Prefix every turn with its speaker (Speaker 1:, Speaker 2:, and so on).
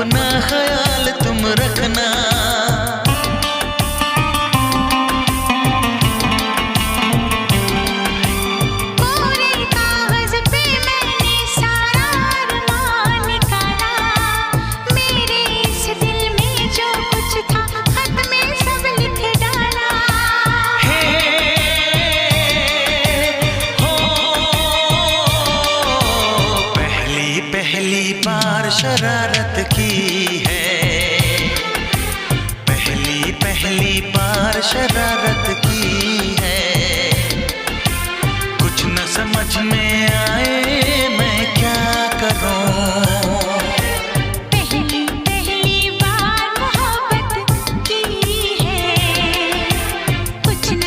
Speaker 1: अपना ख्याल तुम रखना। पहली बार शरारत की है, पहली बार शरारत की है, कुछ न समझ में